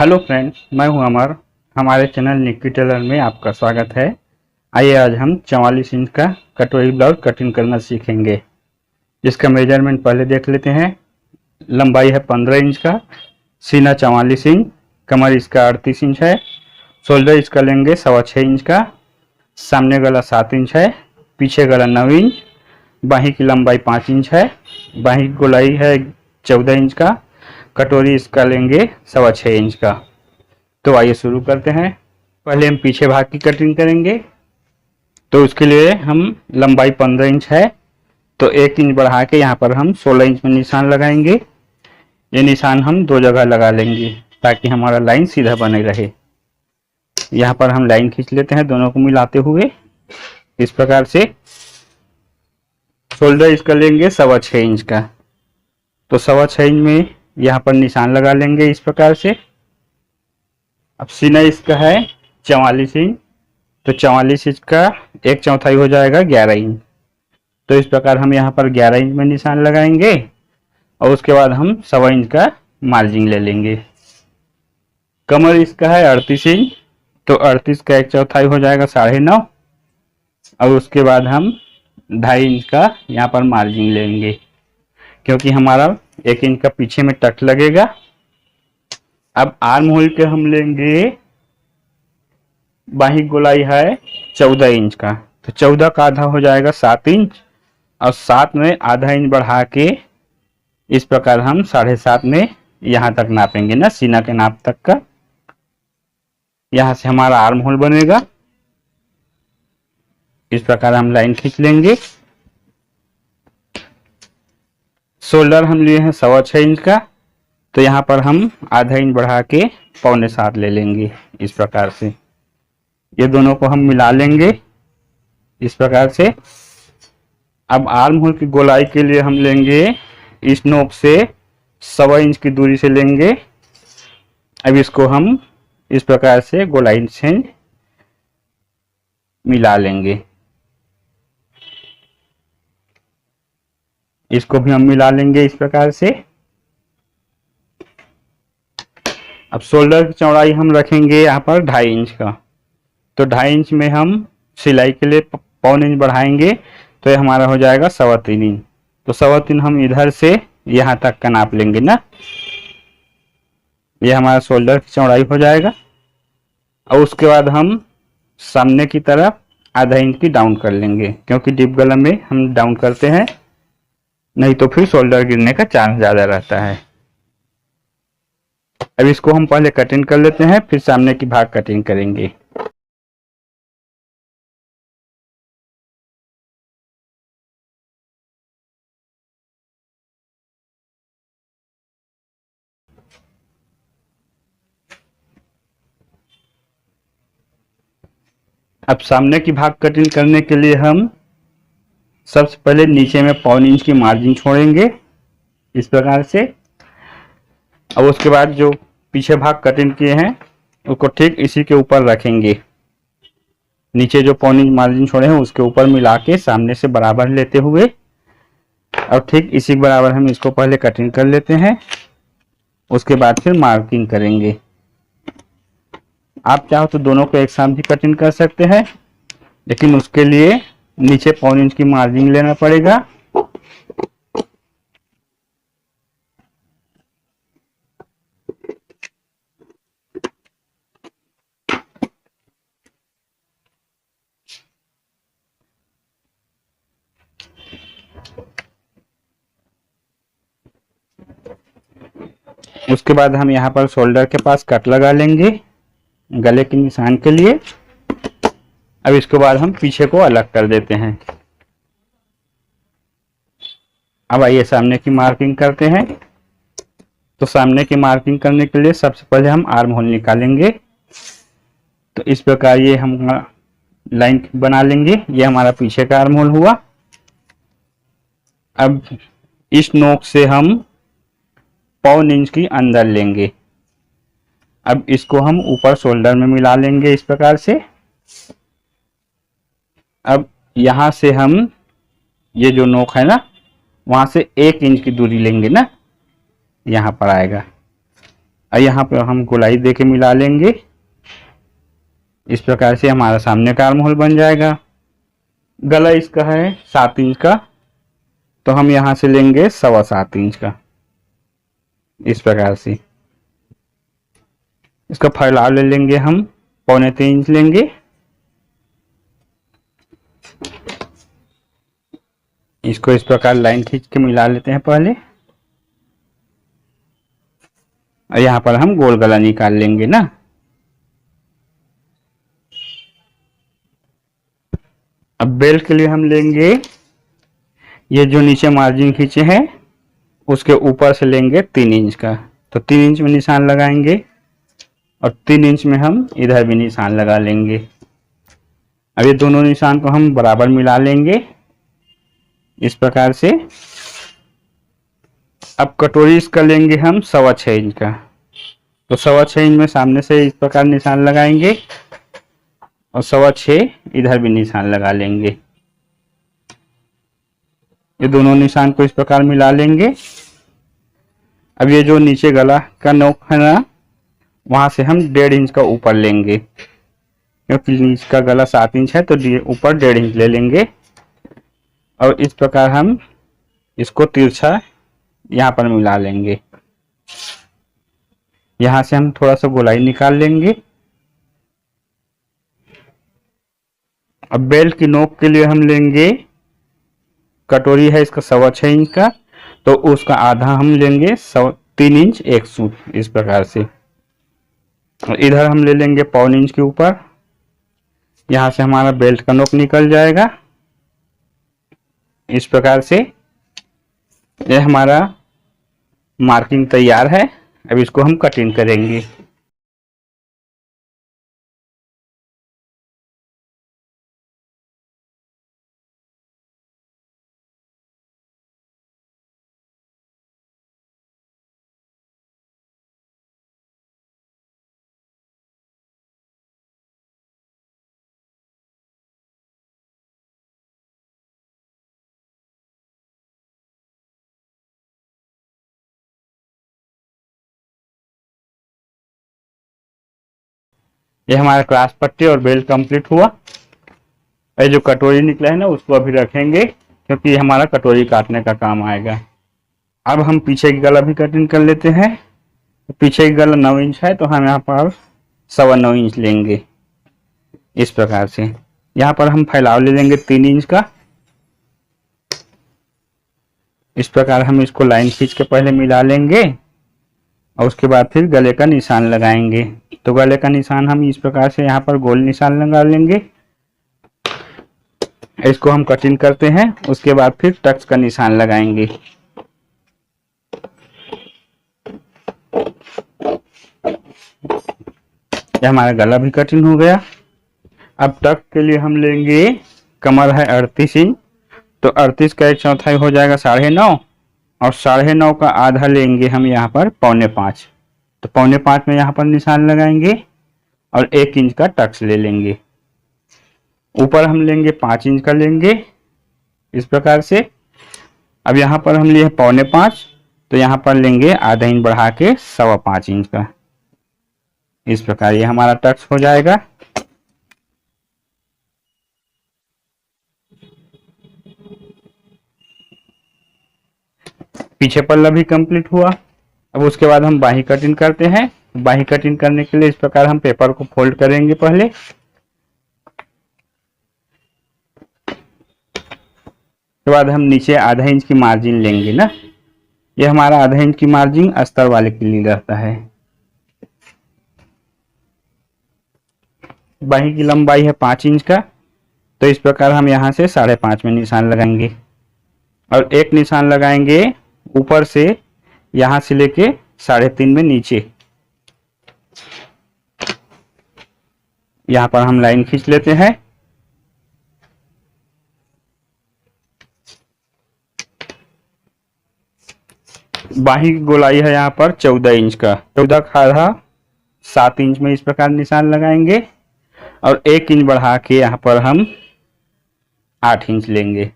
Hello friends, मैं हूं अमर। हमारे चैनल निक्की टेलर में आपका स्वागत है। आइए आज हम 44 इंच का कटोरी ब्लाउज कटिंग करना सीखेंगे। इसका मेजरमेंट पहले देख लेते हैं। लंबाई है 15 इंच का, सीना 44 इंच, कमर इसका 38 इंच है, शोल्डर इसका लेंगे 6.25 इंच का, सामने गला 7 इंच है, पीछे गला 9 इंच, बाही की लंबाई 5 इंच है, बाही की गोलाई है 14 इंच का, कटोरी इसका लेंगे 6.25 इंच का। तो आइए शुरू करते हैं। पहले हम पीछे भाग की कटिंग करेंगे। तो उसके लिए हम लंबाई 15 इंच है, तो 1 इंच बढ़ा के यहाँ पर हम 16 इंच में निशान लगाएंगे। ये निशान हम दो जगह लगा लेंगे ताकि हमारा लाइन सीधा बने रहे। यहाँ पर हम लाइन खींच लेते हैं दोनों को मिलाते हुए इस प्रकार से। शोल्डर इसका लेंगे 6.25 इंच का, तो 6.25 इंच में यहाँ पर निशान लगा लेंगे इस प्रकार से। अब सीना इसका है 44 इंच, तो 44 इंच का 1/4 हो जाएगा 11 इंच। तो इस प्रकार हम यहाँ पर 11 इंच में निशान लगाएंगे और उसके बाद हम 1.25 इंच का मार्जिन ले लेंगे। कमर इसका है 38 इंच, तो 38 का 1/4 हो जाएगा 9.5। और उसके बाद हम 2.5 इंच का यहाँ पर मार्जिन लेंगे, क्योंकि हमारा 1 इंच का पीछे में टक लगेगा। अब आर्म होल के हम लेंगे, बाही गोलाई है 14 इंच का, तो 14 का आधा हो जाएगा 7 इंच, और 7 में आधा इंच बढ़ा के इस प्रकार हम 7.5 में यहाँ तक नापेंगे ना, सीना के नाप तक का। यहाँ से हमारा आर्म होल बनेगा। इस प्रकार हम लाइन खींच लेंगे। शोल्डर हम लिए हैं 6.25 इंच का, तो यहाँ पर हम आधा इंच बढ़ा के 6.25 ले लेंगे इस प्रकार से। ये दोनों को हम मिला लेंगे इस प्रकार से। अब आर्म होल की गोलाई के लिए हम लेंगे, इस नोक से 1.25 इंच की दूरी से लेंगे। अब इसको हम इस प्रकार से गोलाई से मिला लेंगे। इसको भी हम मिला लेंगे इस प्रकार से। अब शोल्डर की चौड़ाई हम रखेंगे यहाँ पर 2.5 इंच का, तो 2.5 इंच में हम सिलाई के लिए 1.25 इंच बढ़ाएंगे, तो ये हमारा हो जाएगा 3.25 इंच। तो 3.25 हम इधर से यहाँ तक का नाप लेंगे ना। ये हमारा शोल्डर की चौड़ाई हो जाएगा। और उसके बाद हम सामने की तरफ आधा इंच की डाउन कर लेंगे, क्योंकि डीप गला में हम डाउन करते हैं, नहीं तो फिर शोल्डर गिरने का चांस ज़्यादा रहता है। अब इसको हम पहले कटिंग कर लेते हैं, फिर सामने की भाग कटिंग करेंगे। अब सामने की भाग कटिंग करने के लिए हम सबसे पहले नीचे में 1.25 इंच की मार्जिन छोड़ेंगे इस प्रकार से। अब उसके बाद जो पीछे भाग कटिंग किए हैं उसको ठीक इसी के ऊपर रखेंगे। नीचे जो 1.25 इंच मार्जिन छोड़े हैं उसके ऊपर मिला के सामने से बराबर लेते हुए, और ठीक इसी के बराबर हम इसको पहले कटिंग कर लेते हैं। उसके बाद फिर मार्किंग करेंगे। आप चाहो तो दोनों को एक साथ भी कटिंग कर सकते हैं, लेकिन उसके लिए नीचे 1.25 इंच की मार्जिन लेना पड़ेगा। उसके बाद हम यहाँ पर शोल्डर के पास कट लगा लेंगे गले के निशान के लिए। अब इसके बाद हम पीछे को अलग कर देते हैं। अब आइए सामने की मार्किंग करते हैं। तो सामने की मार्किंग करने के लिए सबसे पहले हम आर्म होल निकालेंगे। तो इस प्रकार ये हम लाइन बना लेंगे। ये हमारा पीछे का आर्म होल हुआ। अब इस नोक से हम 1.25 इंच की अंदर लेंगे। अब इसको हम ऊपर शोल्डर में मिला लेंगे इस प्रकार से। अब यहां से हम ये जो नोक है ना, वहां से 1 इंच की दूरी लेंगे ना, यहां पर आएगा। और यहाँ पर हम गोलाई दे के मिला लेंगे। इस प्रकार से हमारा सामने का आर्म होल बन जाएगा। गला इसका है 7 इंच का, तो हम यहाँ से लेंगे 7.25 इंच का। इस प्रकार से इसका फैलाव ले लेंगे हम 3.25 इंच लेंगे। इसको इस प्रकार लाइन खींच के मिला लेते हैं पहले, और यहाँ पर हम गोल गला निकाल लेंगे ना। अब बेल्ट के लिए हम लेंगे, ये जो नीचे मार्जिन खींचे हैं उसके ऊपर से लेंगे 3 इंच का, तो 3 इंच में निशान लगाएंगे और 3 इंच में हम इधर भी निशान लगा लेंगे। अब ये दोनों निशान को हम बराबर मिला लेंगे इस प्रकार से। अब कटोरी इसका लेंगे हम 6.25 इंच का, तो 6.25 इंच में सामने से इस प्रकार निशान लगाएंगे और 6.25 इधर भी निशान लगा लेंगे। ये दोनों निशान को इस प्रकार मिला लेंगे। अब ये जो नीचे गला का नोक है ना, वहां से हम 1.5 इंच का ऊपर लेंगे, क्योंकि नीचे का गला 7 इंच है तो ऊपर 1.5 इंच ले लेंगे। और इस प्रकार हम इसको तिरछा यहाँ पर मिला लेंगे। यहाँ से हम थोड़ा सा गोलाई निकाल लेंगे। अब बेल्ट की नोक के लिए हम लेंगे, कटोरी है इसका 6.25 इंच का, तो उसका आधा हम लेंगे 3 इंच 1 सूत इस प्रकार से। और इधर हम ले लेंगे 1.25 इंच के ऊपर। यहाँ से हमारा बेल्ट का नोक निकल जाएगा इस प्रकार से। यह हमारा मार्किंग तैयार है। अब इसको हम कटिंग करेंगे। ये हमारा क्रॉस पट्टी और बेल्ट कंप्लीट हुआ। ये जो कटोरी निकला है ना, उसको अभी रखेंगे, क्योंकि ये हमारा कटोरी काटने का काम आएगा। अब हम पीछे की गला भी कटिंग कर लेते हैं। पीछे की गला 9 इंच है, तो हम यहाँ पर 9.25 इंच लेंगे इस प्रकार से। यहाँ पर हम फैलाव ले लेंगे 3 इंच का। इस प्रकार हम इसको लाइन खींच के पहले मिला लेंगे और उसके बाद फिर गले का निशान लगाएंगे। तो गले का निशान हम इस प्रकार से यहाँ पर गोल निशान लगा लेंगे। इसको हम कटिंग करते हैं, उसके बाद फिर टक्स का निशान लगाएंगे। ये हमारा गला भी कटिंग हो गया। अब टक के लिए हम लेंगे, कमर है 38 इंच, तो 38 का 1/4 हो जाएगा 9.5, और 9.5 का आधा लेंगे हम यहाँ पर 4.25, तो 4.25 में यहाँ पर निशान लगाएंगे और 1 इंच का टक्स ले लेंगे। ऊपर हम लेंगे 5 इंच का लेंगे इस प्रकार से। अब यहाँ पर हम लिए 4.25, तो यहाँ पर लेंगे आधा इंच बढ़ा के 5.25 इंच का। इस प्रकार ये हमारा टक्स हो जाएगा। पीछे पल्ला भी कंप्लीट हुआ। अब उसके बाद हम बाही कटिंग करते हैं। बाही कटिंग करने के लिए इस प्रकार हम पेपर को फोल्ड करेंगे पहले। उसके बाद हम नीचे आधा इंच की मार्जिन लेंगे ना। ये हमारा आधा इंच की मार्जिन अस्तर वाले के लिए रहता है। बाही की लंबाई है 5 इंच का, तो इस प्रकार हम यहाँ से 5.5 में निशान लगाएंगे और एक निशान लगाएंगे ऊपर से, यहाँ से लेके 3.5 में नीचे। यहाँ पर हम लाइन खींच लेते हैं। बाही की गोलाई है यहाँ पर 14 इंच का, 14 का आधा 7 इंच में इस प्रकार निशान लगाएंगे और 1 इंच बढ़ा के यहाँ पर हम 8 इंच लेंगे।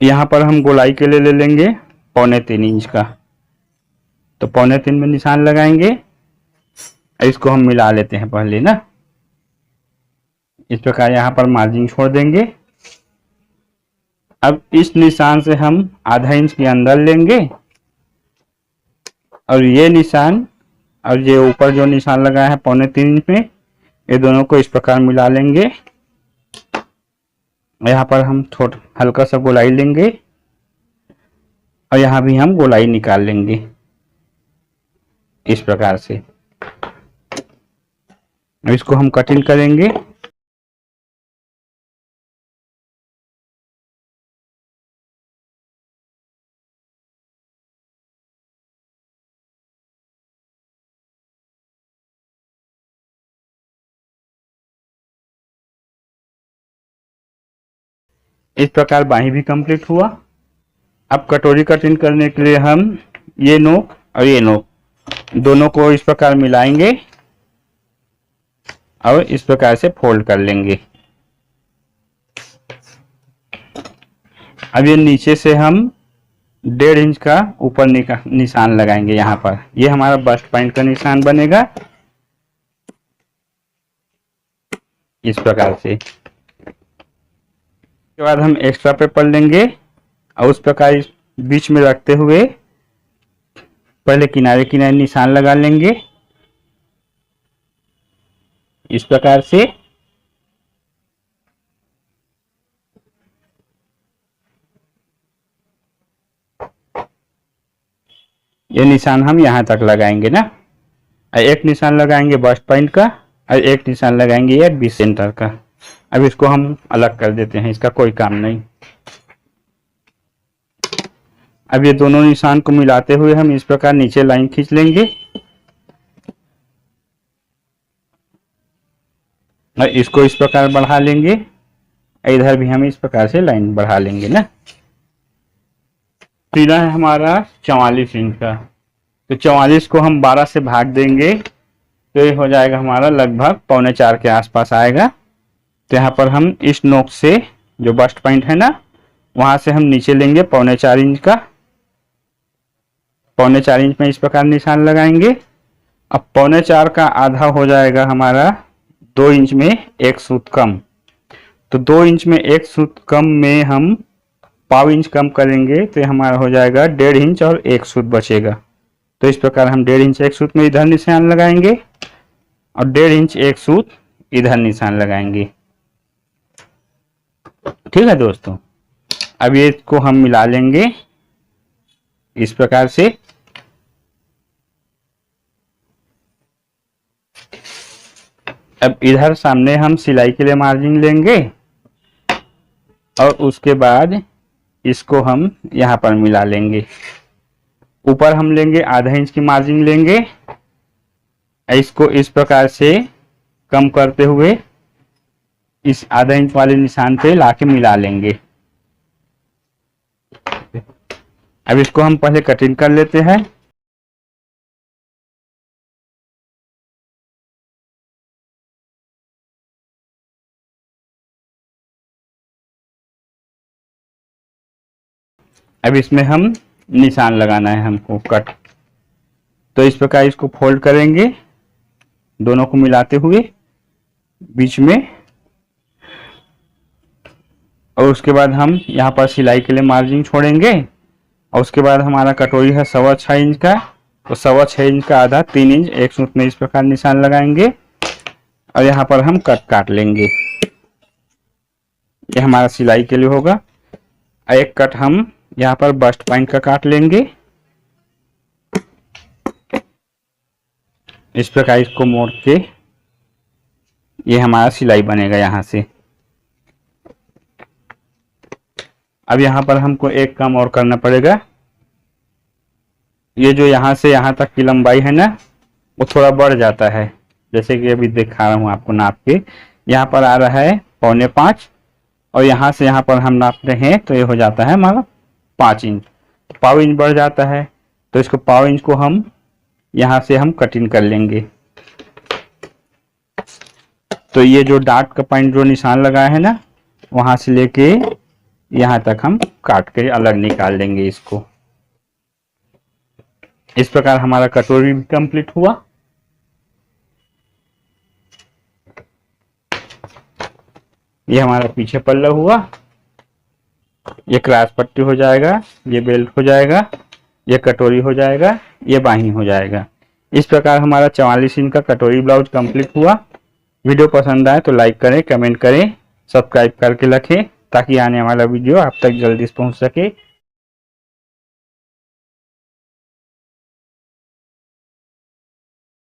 यहाँ पर हम गोलाई के लिए ले लेंगे 3.25 इंच का, तो 3.25 में निशान लगाएंगे। इसको हम मिला लेते हैं पहले ना, इस प्रकार यहाँ पर मार्जिन छोड़ देंगे। अब इस निशान से हम ½ इंच के अंदर लेंगे और ये निशान और ये ऊपर जो निशान लगा है 3.25 इंच में, ये दोनों को इस प्रकार मिला लेंगे। यहाँ पर हम थोड़ा हल्का सा गोलाई लेंगे और यहाँ भी हम गोलाई निकाल लेंगे इस प्रकार से। इसको हम कटिंग करेंगे। इस प्रकार बाही भी कंप्लीट हुआ। अब कटोरी कटिंग करने के लिए हम ये नोक और ये नोक दोनों को इस प्रकार मिलाएंगे और इस प्रकार से फोल्ड कर लेंगे। अब ये नीचे से हम 1.5 इंच का ऊपर निशान लगाएंगे। यहाँ पर ये हमारा बस्ट पॉइंट का निशान बनेगा इस प्रकार से। उसके बाद हम एक्स्ट्रा पेपर लेंगे और उस प्रकार इस बीच में रखते हुए पहले किनारे किनारे निशान लगा लेंगे इस प्रकार से। ये निशान हम यहाँ तक लगाएंगे ना, एक निशान लगाएंगे बस्ट पॉइंट का और एक निशान लगाएंगे ये बी सेंटर का। अब इसको हम अलग कर देते हैं, इसका कोई काम नहीं। अब ये दोनों निशान को मिलाते हुए हम इस प्रकार नीचे लाइन खींच लेंगे और इसको इस प्रकार बढ़ा लेंगे। इधर भी हम इस प्रकार से लाइन बढ़ा लेंगे ना। सीधा है हमारा 44 इंच का, तो 44 को हम 12 से भाग देंगे तो ये हो जाएगा हमारा लगभग 3.25 के आसपास आएगा। तो यहाँ पर हम इस नोक से जो बस्ट पॉइंट है ना, वहां से हम नीचे लेंगे 3.25 इंच का। 3.25 इंच में इस प्रकार निशान लगाएंगे। अब 3.25 का आधा हो जाएगा हमारा 2 इंच में 1 सूत कम। तो 2 इंच में 1 सूत कम में हम 1/4 इंच कम करेंगे तो हमारा हो जाएगा 1.5 इंच और 1 सूत बचेगा। तो इस प्रकार हम 1.5 इंच 1 सूत में इधर निशान लगाएंगे और 1.5 इंच 1 सूत इधर निशान लगाएंगे। ठीक है दोस्तों, अब ये को हम मिला लेंगे इस प्रकार से। अब इधर सामने हम सिलाई के लिए मार्जिन लेंगे और उसके बाद इसको हम यहाँ पर मिला लेंगे। ऊपर हम लेंगे ½ इंच की मार्जिन लेंगे, इसको इस प्रकार से कम करते हुए इस ½ इंच वाले निशान पे लाके मिला लेंगे। अब इसको हम पहले कटिंग कर लेते हैं। अब इसमें हम निशान लगाना है हमको कट, तो इस प्रकार इसको फोल्ड करेंगे दोनों को मिलाते हुए बीच में, और उसके बाद हम यहाँ पर सिलाई के लिए मार्जिन छोड़ेंगे। और उसके बाद हमारा कटोरी है 6.25 इंच का, तो 6.25 इंच का आधा 3 इंच 1 सूत में इस प्रकार निशान लगाएंगे और यहाँ पर हम कट काट लेंगे। ये हमारा सिलाई के लिए होगा। एक कट हम यहाँ पर बस्ट पॉइंट का काट लेंगे इस प्रकार, इसको मोड़ के ये हमारा सिलाई बनेगा यहाँ से। अब यहाँ पर हमको एक काम और करना पड़ेगा। ये जो यहाँ से यहाँ तक की लंबाई है ना, वो थोड़ा बढ़ जाता है, जैसे कि अभी दिखा रहा हूँ आपको नाप के। यहाँ पर आ रहा है 4.25 और यहाँ से यहाँ पर हम नापते हैं तो ये हो जाता है हमारा 5 इंच। 1/4 इंच बढ़ जाता है, तो इसको 1/4 इंच को हम यहाँ से हम कटिंग कर लेंगे। तो ये जो डार्ट का पॉइंट जो निशान लगा है ना, वहां से लेके यहाँ तक हम काट के अलग निकाल लेंगे इसको। इस प्रकार हमारा कटोरी भी कंप्लीट हुआ। ये हमारा पीछे पल्ला हुआ, ये क्रॉस पट्टी हो जाएगा, ये बेल्ट हो जाएगा, ये कटोरी हो जाएगा, ये बाही हो जाएगा। इस प्रकार हमारा 44 इंच का कटोरी ब्लाउज कंप्लीट हुआ। वीडियो पसंद आए तो लाइक करें, कमेंट करें, सब्सक्राइब करके रखें ताकि आने वाला वीडियो आप तक जल्दी से पहुंच सके।